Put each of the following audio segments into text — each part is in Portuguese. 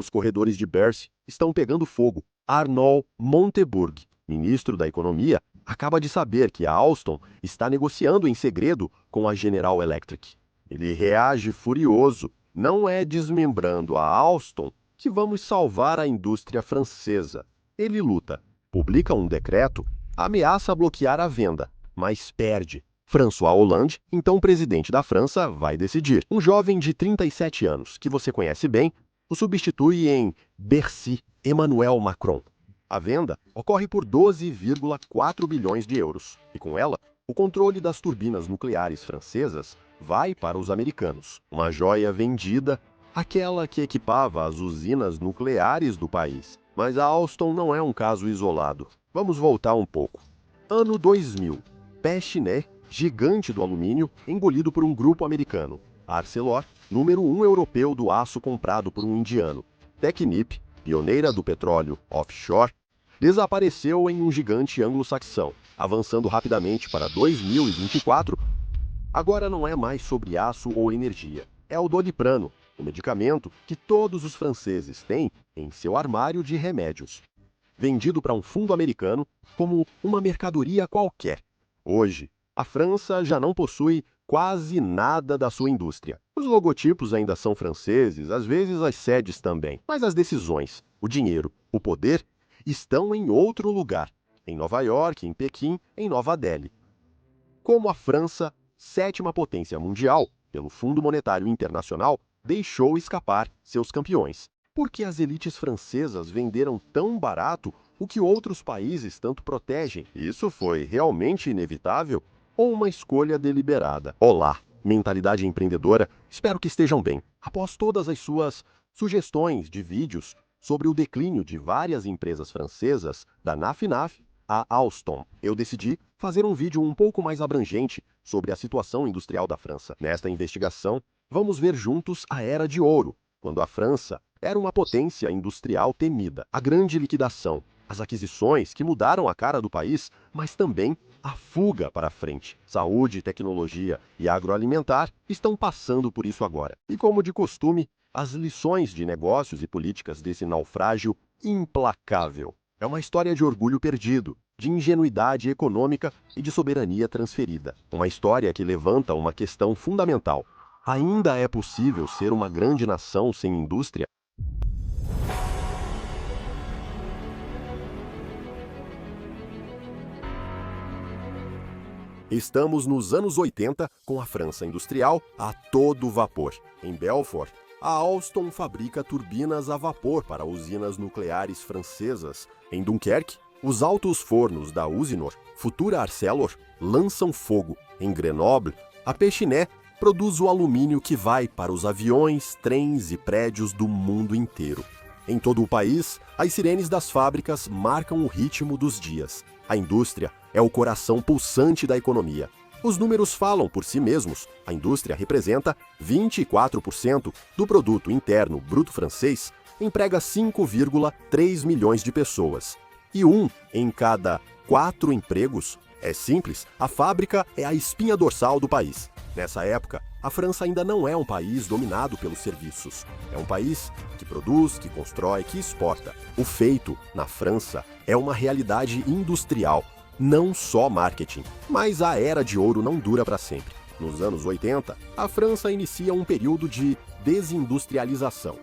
Os corredores de Bercy estão pegando fogo. Arnold Montebourg, ministro da Economia, acaba de saber que a Alstom está negociando em segredo com a General Electric. Ele reage furioso. Não é desmembrando a Alstom que vamos salvar a indústria francesa. Ele luta, publica um decreto, ameaça bloquear a venda, mas perde. François Hollande, então presidente da França, vai decidir. Um jovem de 37 anos, que você conhece bem, o substitui em Bercy, Emmanuel Macron. A venda ocorre por 12,4 bilhões de euros, e com ela, o controle das turbinas nucleares francesas vai para os americanos. Uma joia vendida, aquela que equipava as usinas nucleares do país. Mas a Alstom não é um caso isolado. Vamos voltar um pouco. Ano 2000. Pechiney, gigante do alumínio, engolido por um grupo americano. Arcelor, número 1 europeu do aço comprado por um indiano. Technip, pioneira do petróleo offshore, desapareceu em um gigante anglo-saxão, avançando rapidamente para 2024. Agora não é mais sobre aço ou energia. É o Doliprano, o medicamento que todos os franceses têm em seu armário de remédios. Vendido para um fundo americano como uma mercadoria qualquer. Hoje, a França já não possui quase nada da sua indústria. Os logotipos ainda são franceses, às vezes as sedes também. Mas as decisões, o dinheiro, o poder estão em outro lugar. Em Nova York, em Pequim, em Nova Delhi. Como a França, sétima potência mundial, pelo Fundo Monetário Internacional, deixou escapar seus campeões. Por que as elites francesas venderam tão barato o que outros países tanto protegem? Isso foi realmente inevitável ou uma escolha deliberada? Olá, mentalidade empreendedora, espero que estejam bem. Após todas as suas sugestões de vídeos sobre o declínio de várias empresas francesas, da NAFNAF a Alstom, eu decidi fazer um vídeo um pouco mais abrangente sobre a situação industrial da França. Nesta investigação, vamos ver juntos a Era de Ouro, quando a França era uma potência industrial temida. A grande liquidação, as aquisições que mudaram a cara do país, mas também a fuga para a frente. Saúde, tecnologia e agroalimentar estão passando por isso agora. E como de costume, as lições de negócios e políticas desse naufrágio implacável. É uma história de orgulho perdido, de ingenuidade econômica e de soberania transferida. Uma história que levanta uma questão fundamental. Ainda é possível ser uma grande nação sem indústria? Estamos nos anos 80 com a França industrial a todo vapor. Em Belfort, a Alstom fabrica turbinas a vapor para usinas nucleares francesas. Em Dunkerque, os altos fornos da Usinor, futura Arcelor, lançam fogo. Em Grenoble, a Pechiney produz o alumínio que vai para os aviões, trens e prédios do mundo inteiro. Em todo o país, as sirenes das fábricas marcam o ritmo dos dias. A indústria é o coração pulsante da economia. Os números falam por si mesmos. A indústria representa 24% do produto interno bruto francês, emprega 5,3 milhões de pessoas. E 1 em cada 4 empregos. É simples, a fábrica é a espinha dorsal do país. Nessa época, a França ainda não é um país dominado pelos serviços. É um país que produz, que constrói, que exporta. O feito, na França, é uma realidade industrial, não só marketing. Mas a Era de Ouro não dura para sempre. Nos anos 80, a França inicia um período de desindustrialização.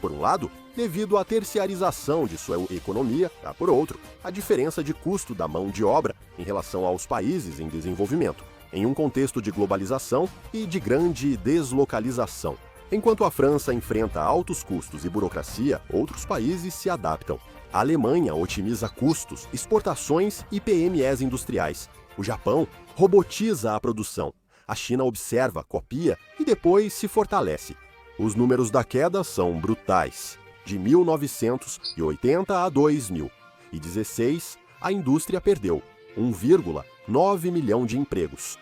Por um lado, devido à terciarização de sua economia, por outro, a diferença de custo da mão de obra em relação aos países em desenvolvimento, em um contexto de globalização e de grande deslocalização. Enquanto a França enfrenta altos custos e burocracia, outros países se adaptam. A Alemanha otimiza custos, exportações e PMEs industriais. O Japão robotiza a produção. A China observa, copia e depois se fortalece. Os números da queda são brutais. De 1980 a 2016, a indústria perdeu 1,9 milhão de empregos.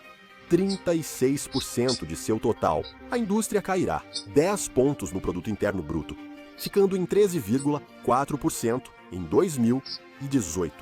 36% de seu total. A indústria cairá 10 pontos no produto interno bruto, ficando em 13,4% em 2018,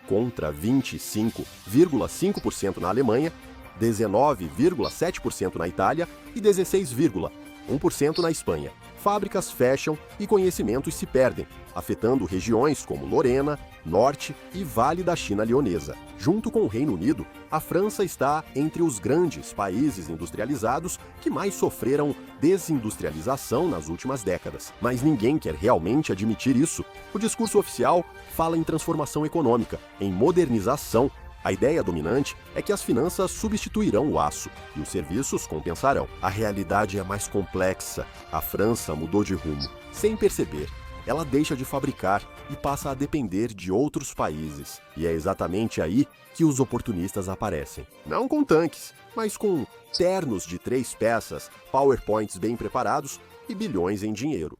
contra 25,5% na Alemanha, 19,7% na Itália e 16,1% na Espanha. fábricas fecham e conhecimentos se perdem, afetando regiões como Lorena, Norte e Vale da China Leonesa. Junto com o Reino Unido, a França está entre os grandes países industrializados que mais sofreram desindustrialização nas últimas décadas. Mas ninguém quer realmente admitir isso. O discurso oficial fala em transformação econômica, em modernização. A ideia dominante é que as finanças substituirão o aço e os serviços compensarão. A realidade é mais complexa. A França mudou de rumo, sem perceber. Ela deixa de fabricar e passa a depender de outros países. E é exatamente aí que os oportunistas aparecem. Não com tanques, mas com ternos de 3 peças, PowerPoints bem preparados e bilhões em dinheiro.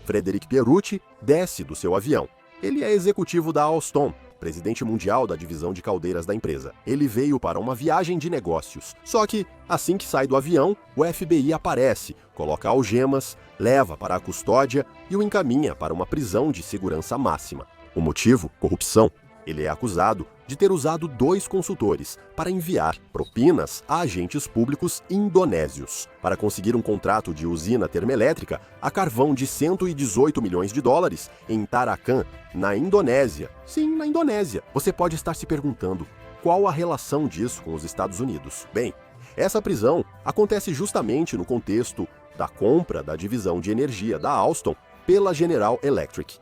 Frederic Pierucci desce do seu avião. Ele é executivo da Alstom, presidente mundial da divisão de caldeiras da empresa. Ele veio para uma viagem de negócios. Só que, assim que sai do avião, o FBI aparece, coloca algemas, leva para a custódia e o encaminha para uma prisão de segurança máxima. O motivo? Corrupção. Ele é acusado de ter usado 2 consultores para enviar propinas a agentes públicos indonésios para conseguir um contrato de usina termoelétrica a carvão de 118 milhões de dólares em Tarakan, na Indonésia. Sim, na Indonésia. Você pode estar se perguntando qual a relação disso com os Estados Unidos. Bem, essa prisão acontece justamente no contexto da compra da divisão de energia da Alstom pela General Electric.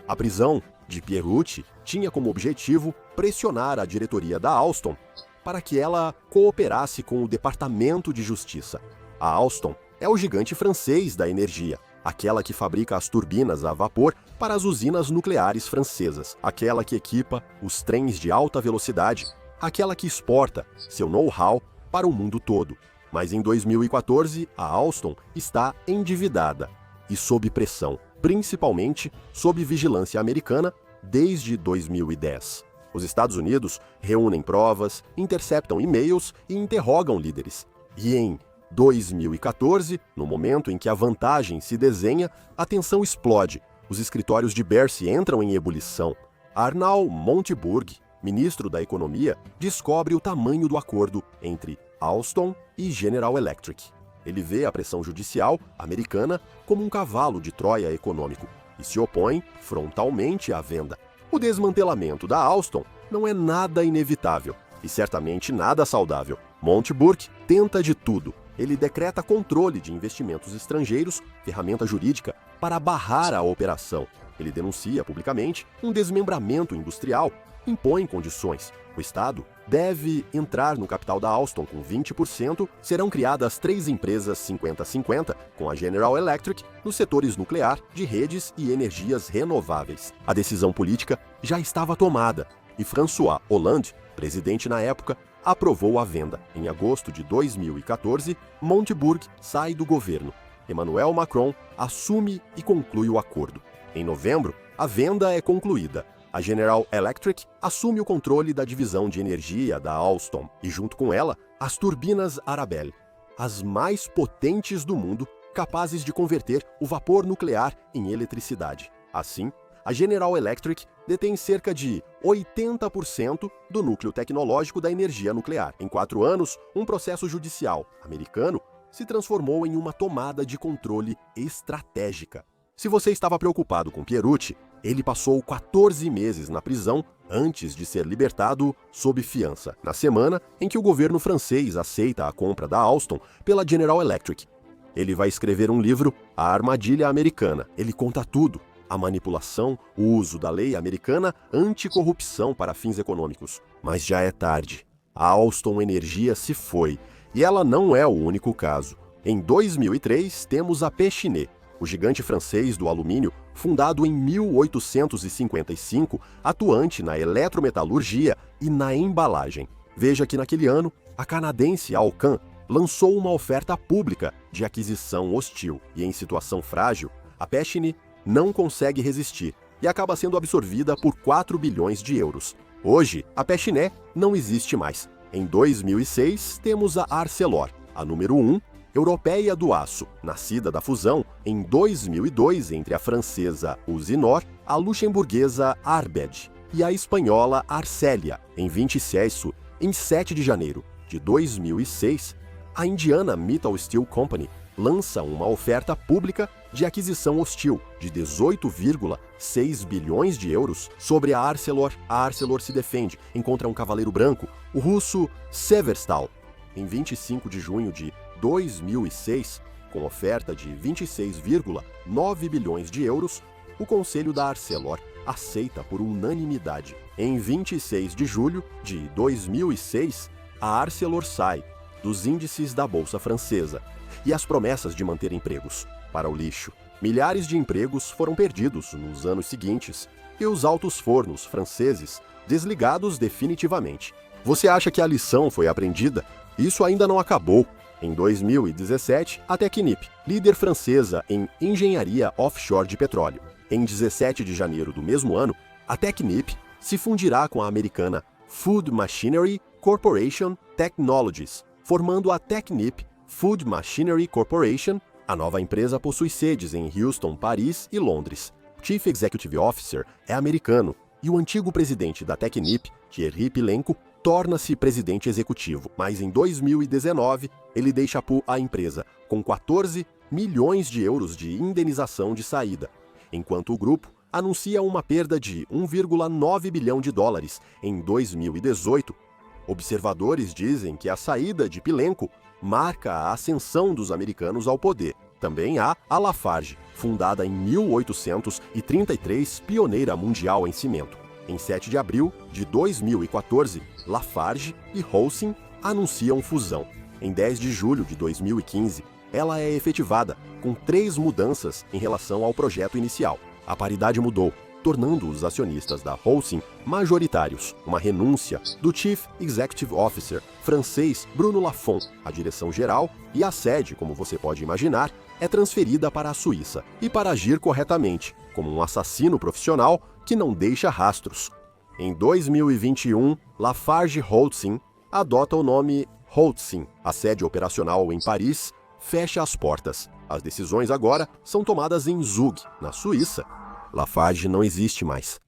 A prisão de Pierucci tinha como objetivo pressionar a diretoria da Alstom para que ela cooperasse com o Departamento de Justiça. A Alstom é o gigante francês da energia, aquela que fabrica as turbinas a vapor para as usinas nucleares francesas, aquela que equipa os trens de alta velocidade, aquela que exporta seu know-how para o mundo todo. Mas em 2014, a Alstom está endividada e sob pressão, principalmente sob vigilância americana desde 2010. Os Estados Unidos reúnem provas, interceptam e-mails e interrogam líderes. E em 2014, no momento em que a vantagem se desenha, a tensão explode. Os escritórios de Bercy entram em ebulição. Arnaud Montebourg, ministro da Economia, descobre o tamanho do acordo entre Alstom e General Electric. Ele vê a pressão judicial americana como um cavalo de Troia econômico e se opõe frontalmente à venda. O desmantelamento da Alstom não é nada inevitável e certamente nada saudável. Montebourg tenta de tudo. Ele decreta controle de investimentos estrangeiros, ferramenta jurídica, para barrar a operação. Ele denuncia publicamente um desmembramento industrial, impõe condições. O Estado deve entrar no capital da Alstom com 20%, serão criadas 3 empresas 50-50 com a General Electric nos setores nuclear, de redes e energias renováveis. A decisão política já estava tomada e François Hollande, presidente na época, aprovou a venda. Em agosto de 2014, Montebourg sai do governo. Emmanuel Macron assume e conclui o acordo. Em novembro, a venda é concluída. A General Electric assume o controle da divisão de energia da Alstom e, junto com ela, as turbinas Arabelle, as mais potentes do mundo, capazes de converter o vapor nuclear em eletricidade. Assim, a General Electric detém cerca de 80% do núcleo tecnológico da energia nuclear. Em 4 anos, um processo judicial americano se transformou em uma tomada de controle estratégica. Se você estava preocupado com Pierucci, ele passou 14 meses na prisão antes de ser libertado sob fiança, na semana em que o governo francês aceita a compra da Alstom pela General Electric. Ele vai escrever um livro, A Armadilha Americana. Ele conta tudo: a manipulação, o uso da lei americana anticorrupção para fins econômicos. Mas já é tarde. A Alstom Energia se foi, e ela não é o único caso. Em 2003, temos a Pechiney, o gigante francês do alumínio, fundado em 1855, atuante na eletrometalurgia e na embalagem. Veja que naquele ano, a canadense Alcan lançou uma oferta pública de aquisição hostil e, em situação frágil, a Pechiney não consegue resistir e acaba sendo absorvida por 4 bilhões de euros. Hoje, a Pechiney não existe mais. Em 2006, temos a Arcelor, a número 1, Europeia do Aço, nascida da fusão em 2002 entre a francesa Usinor, a luxemburguesa Arbed e a espanhola Arcelia. Em 7 de janeiro de 2006, a indiana Mittal Steel Company lança uma oferta pública de aquisição hostil de 18,6 bilhões de euros sobre a Arcelor. A Arcelor se defende, encontra um cavaleiro branco, o russo Severstal. Em 25 de junho de 2006, com oferta de 26,9 bilhões de euros, o conselho da Arcelor aceita por unanimidade. Em 26 de julho de 2006, a Arcelor sai dos índices da Bolsa Francesa e as promessas de manter empregos para o lixo. Milhares de empregos foram perdidos nos anos seguintes e os altos fornos franceses desligados definitivamente. Você acha que a lição foi aprendida? Isso ainda não acabou. Em 2017, a Technip, líder francesa em engenharia offshore de petróleo. Em 17 de janeiro do mesmo ano, a Technip se fundirá com a americana Food Machinery Corporation Technologies, formando a Technip Food Machinery Corporation. A nova empresa possui sedes em Houston, Paris e Londres. O Chief Executive Officer é americano e o antigo presidente da Technip, Thierry Pilenco, torna-se presidente executivo, mas em 2019 ele deixa a empresa com 14 milhões de euros de indenização de saída, enquanto o grupo anuncia uma perda de 1,9 bilhão de dólares em 2018. Observadores dizem que a saída de Pilenco marca a ascensão dos americanos ao poder. Também há a Lafarge, fundada em 1833, pioneira mundial em cimento. Em 7 de abril de 2014, Lafarge e Holcim anunciam fusão. Em 10 de julho de 2015, ela é efetivada, com 3 mudanças em relação ao projeto inicial. A paridade mudou, tornando os acionistas da Holcim majoritários. Uma renúncia do Chief Executive Officer francês Bruno Lafon, a direção geral e a sede, como você pode imaginar, é transferida para a Suíça. E para agir corretamente, como um assassino profissional que não deixa rastros. Em 2021, Lafarge Holcim adota o nome Holcim. A sede operacional em Paris fecha as portas. As decisões agora são tomadas em Zug, na Suíça. Lafarge não existe mais.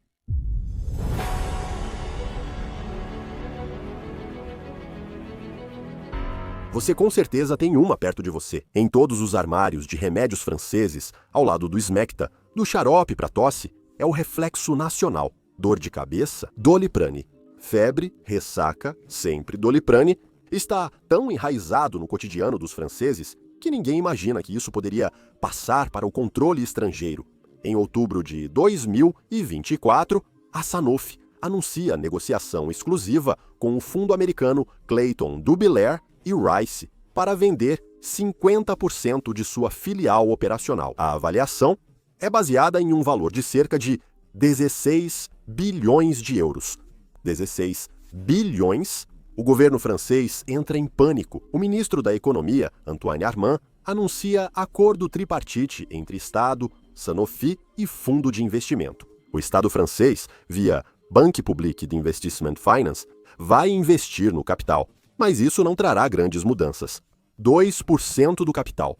Você com certeza tem uma perto de você. Em todos os armários de remédios franceses, ao lado do Smecta, do xarope para tosse, é o reflexo nacional. Dor de cabeça, Doliprane. Febre, ressaca, sempre Doliprane. Está tão enraizado no cotidiano dos franceses que ninguém imagina que isso poderia passar para o controle estrangeiro. Em outubro de 2024, a Sanofi anuncia negociação exclusiva com o fundo americano Clayton, Dubilier e Rice para vender 50% de sua filial operacional. A avaliação é baseada em um valor de cerca de 16 bilhões de euros. 16 bilhões? O governo francês entra em pânico. O ministro da Economia, Antoine Armand, anuncia acordo tripartite entre Estado, Sanofi e fundo de investimento. O Estado francês, via Banque Publique d'Investissement Finance, vai investir no capital, mas isso não trará grandes mudanças. 2% do capital.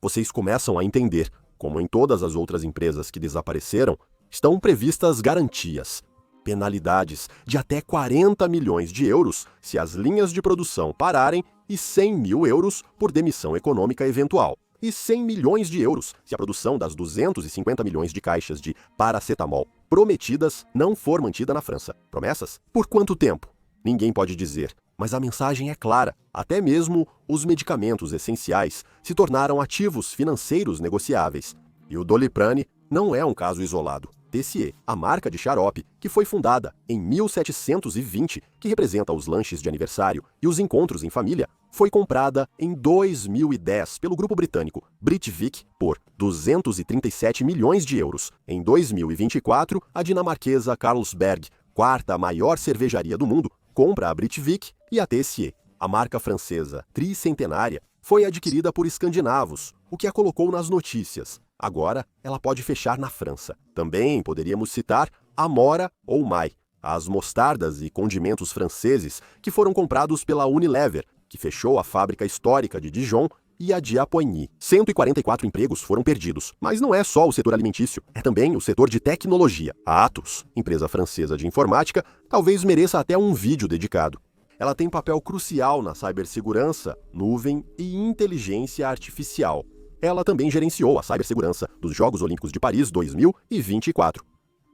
Vocês começam a entender, como em todas as outras empresas que desapareceram, estão previstas garantias, penalidades de até 40 milhões de euros se as linhas de produção pararem e 100 mil euros por demissão econômica eventual. E 100 milhões de euros se a produção das 250 milhões de caixas de paracetamol prometidas não for mantida na França. Promessas? Por quanto tempo? Ninguém pode dizer, mas a mensagem é clara. Até mesmo os medicamentos essenciais se tornaram ativos financeiros negociáveis. E o Doliprane não é um caso isolado. Tessier, a marca de xarope que foi fundada em 1720, que representa os lanches de aniversário e os encontros em família, foi comprada em 2010 pelo grupo britânico Britvic por 237 milhões de euros. Em 2024, a dinamarquesa Carlsberg, quarta maior cervejaria do mundo, compra a Britvic e a Tessier. A marca francesa tricentenária foi adquirida por escandinavos, o que a colocou nas notícias. Agora, ela pode fechar na França. Também poderíamos citar Amora ou Mai, as mostardas e condimentos franceses que foram comprados pela Unilever, que fechou a fábrica histórica de Dijon e a de Apoigny. 144 empregos foram perdidos. Mas não é só o setor alimentício, é também o setor de tecnologia. A Atos, empresa francesa de informática, talvez mereça até um vídeo dedicado. Ela tem papel crucial na cibersegurança, nuvem e inteligência artificial. Ela também gerenciou a cibersegurança dos Jogos Olímpicos de Paris 2024.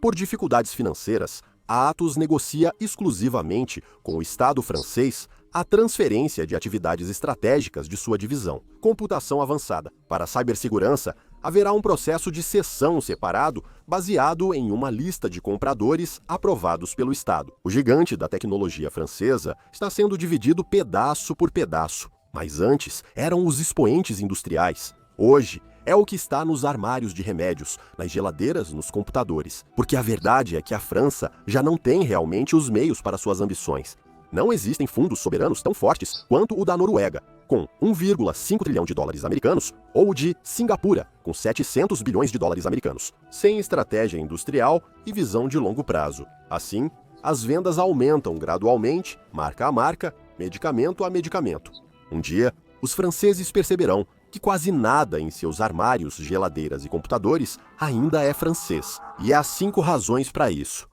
Por dificuldades financeiras, a Atos negocia exclusivamente com o Estado francês a transferência de atividades estratégicas de sua divisão, computação avançada. Para a cibersegurança, haverá um processo de cessão separado baseado em uma lista de compradores aprovados pelo Estado. O gigante da tecnologia francesa está sendo dividido pedaço por pedaço, mas antes eram os expoentes industriais. Hoje, é o que está nos armários de remédios, nas geladeiras, nos computadores. Porque a verdade é que a França já não tem realmente os meios para suas ambições. Não existem fundos soberanos tão fortes quanto o da Noruega, com 1,5 trilhão de dólares americanos, ou o de Singapura, com 700 bilhões de dólares americanos, sem estratégia industrial e visão de longo prazo. Assim, as vendas aumentam gradualmente, marca a marca, medicamento a medicamento. Um dia, os franceses perceberão que quase nada em seus armários, geladeiras e computadores ainda é francês. E há 5 razões para isso.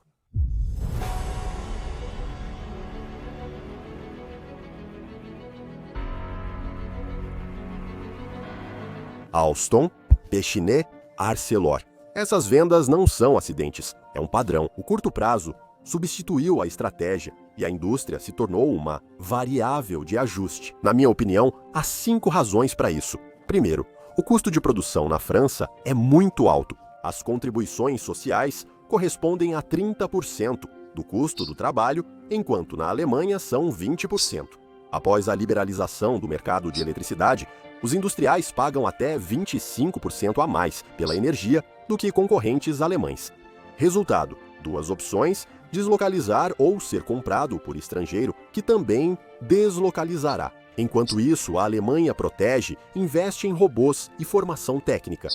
Alstom, Pechiney, Arcelor. Essas vendas não são acidentes, é um padrão. O curto prazo substituiu a estratégia e a indústria se tornou uma variável de ajuste. Na minha opinião, há 5 razões para isso. Primeiro, o custo de produção na França é muito alto. As contribuições sociais correspondem a 30% do custo do trabalho, enquanto na Alemanha são 20%. Após a liberalização do mercado de eletricidade, os industriais pagam até 25% a mais pela energia do que concorrentes alemães. Resultado: 2 opções: deslocalizar ou ser comprado por estrangeiro, que também deslocalizará. Enquanto isso, a Alemanha protege, investe em robôs e formação técnica.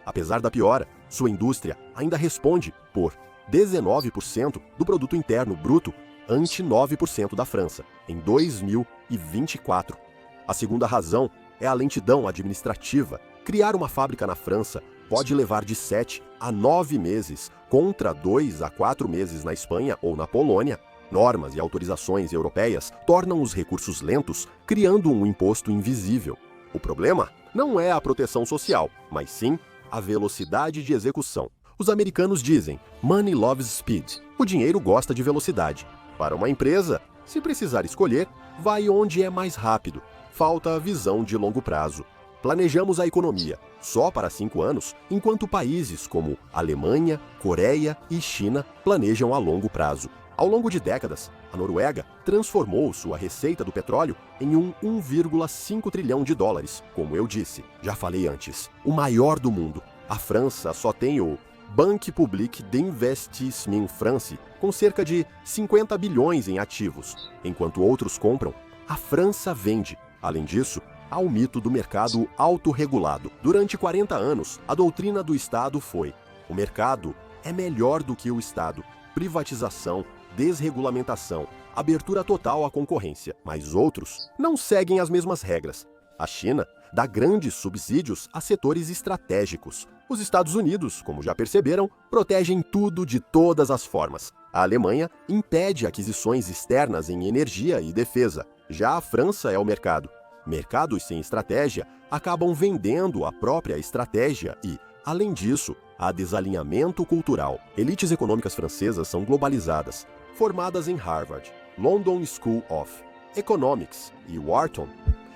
Apesar da piora, sua indústria ainda responde por 19% do produto interno bruto, ante 9% da França, em 2024. A segunda razão é a lentidão administrativa. Criar uma fábrica na França pode levar de 7 a 9 meses, contra 2 a 4 meses na Espanha ou na Polônia. Normas e autorizações europeias tornam os recursos lentos, criando um imposto invisível. O problema não é a proteção social, mas sim a velocidade de execução. Os americanos dizem, "Money loves speed." O dinheiro gosta de velocidade. Para uma empresa, se precisar escolher, vai onde é mais rápido. Falta a visão de longo prazo. Planejamos a economia só para 5 anos, enquanto países como Alemanha, Coreia e China planejam a longo prazo. Ao longo de décadas, a Noruega transformou sua receita do petróleo em 1,5 trilhão de dólares, como eu disse. Já falei antes, o maior do mundo. A França só tem o Banque Publique d'Investissement France, com cerca de 50 bilhões em ativos. Enquanto outros compram, a França vende. Além disso, há o mito do mercado autorregulado. Durante 40 anos, a doutrina do Estado foi: o mercado é melhor do que o Estado. Privatização, desregulamentação, abertura total à concorrência. Mas outros não seguem as mesmas regras. A China dá grandes subsídios a setores estratégicos. Os Estados Unidos, como já perceberam, protegem tudo de todas as formas. A Alemanha impede aquisições externas em energia e defesa. Já a França é o mercado. Mercados sem estratégia acabam vendendo a própria estratégia e, além disso, há desalinhamento cultural. Elites econômicas francesas são globalizadas, formadas em Harvard, London School of Economics e Wharton.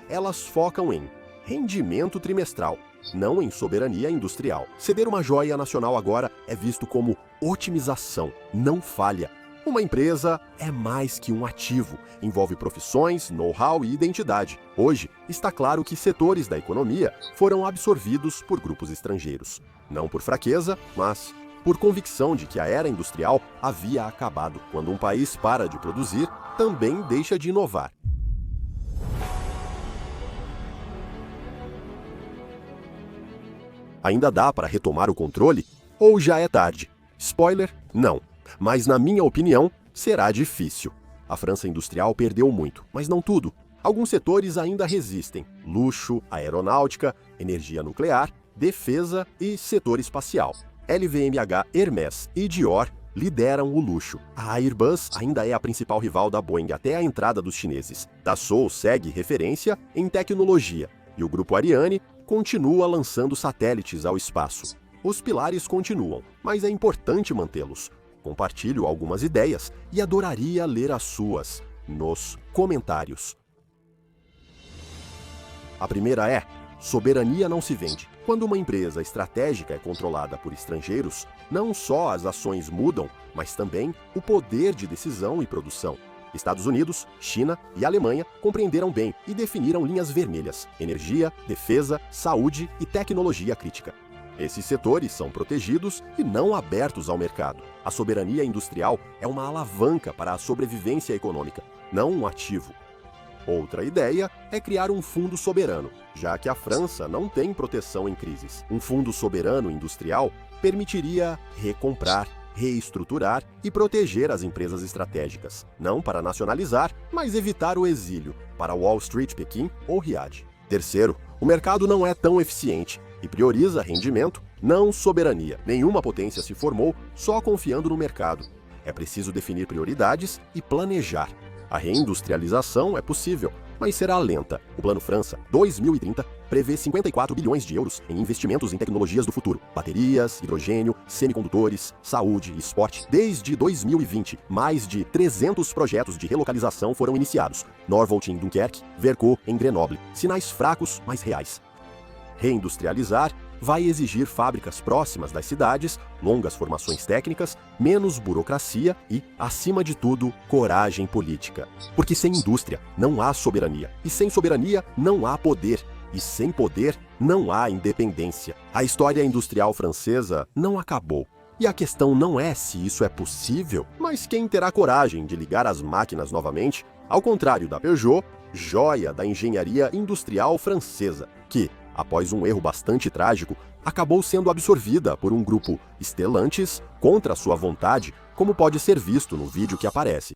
Elas focam em rendimento trimestral, não em soberania industrial. Ceder uma joia nacional agora é visto como otimização, não falha. Uma empresa é mais que um ativo, envolve profissões, know-how e identidade. Hoje, está claro que setores da economia foram absorvidos por grupos estrangeiros. Não por fraqueza, mas por convicção de que a era industrial havia acabado. Quando um país para de produzir, também deixa de inovar. Ainda dá para retomar o controle? Ou já é tarde? Spoiler, não. Mas, na minha opinião, será difícil. A França industrial perdeu muito, mas não tudo. Alguns setores ainda resistem: luxo, aeronáutica, energia nuclear, defesa e setor espacial. LVMH, Hermès e Dior lideram o luxo. A Airbus ainda é a principal rival da Boeing até a entrada dos chineses. Dassault segue referência em tecnologia e o grupo Ariane continua lançando satélites ao espaço. Os pilares continuam, mas é importante mantê-los. Compartilho algumas ideias e adoraria ler as suas nos comentários. A primeira é: soberania não se vende. Quando uma empresa estratégica é controlada por estrangeiros, não só as ações mudam, mas também o poder de decisão e produção. Estados Unidos, China e Alemanha compreenderam bem e definiram linhas vermelhas: energia, defesa, saúde e tecnologia crítica. Esses setores são protegidos e não abertos ao mercado. A soberania industrial é uma alavanca para a sobrevivência econômica, não um ativo. Outra ideia é criar um fundo soberano, já que a França não tem proteção em crises. Um fundo soberano industrial permitiria recomprar, reestruturar e proteger as empresas estratégicas, não para nacionalizar, mas evitar o exílio para Wall Street, Pequim ou Riad. Terceiro, o mercado não é tão eficiente e prioriza rendimento, não soberania. Nenhuma potência se formou só confiando no mercado. É preciso definir prioridades e planejar. A reindustrialização é possível, mas será lenta. O Plano França 2030 prevê 54 bilhões de euros em investimentos em tecnologias do futuro: baterias, hidrogênio, semicondutores, saúde e esporte. Desde 2020, mais de 300 projetos de relocalização foram iniciados. Norvolt em Dunkerque, Verco em Grenoble. Sinais fracos, mas reais. Reindustrializar vai exigir fábricas próximas das cidades, longas formações técnicas, menos burocracia e, acima de tudo, coragem política. Porque sem indústria não há soberania, e sem soberania não há poder, e sem poder não há independência. A história industrial francesa não acabou. E a questão não é se isso é possível, mas quem terá coragem de ligar as máquinas novamente, ao contrário da Peugeot, joia da engenharia industrial francesa, que, após um erro bastante trágico, acabou sendo absorvida por um grupo Stellantis contra sua vontade, como pode ser visto no vídeo que aparece.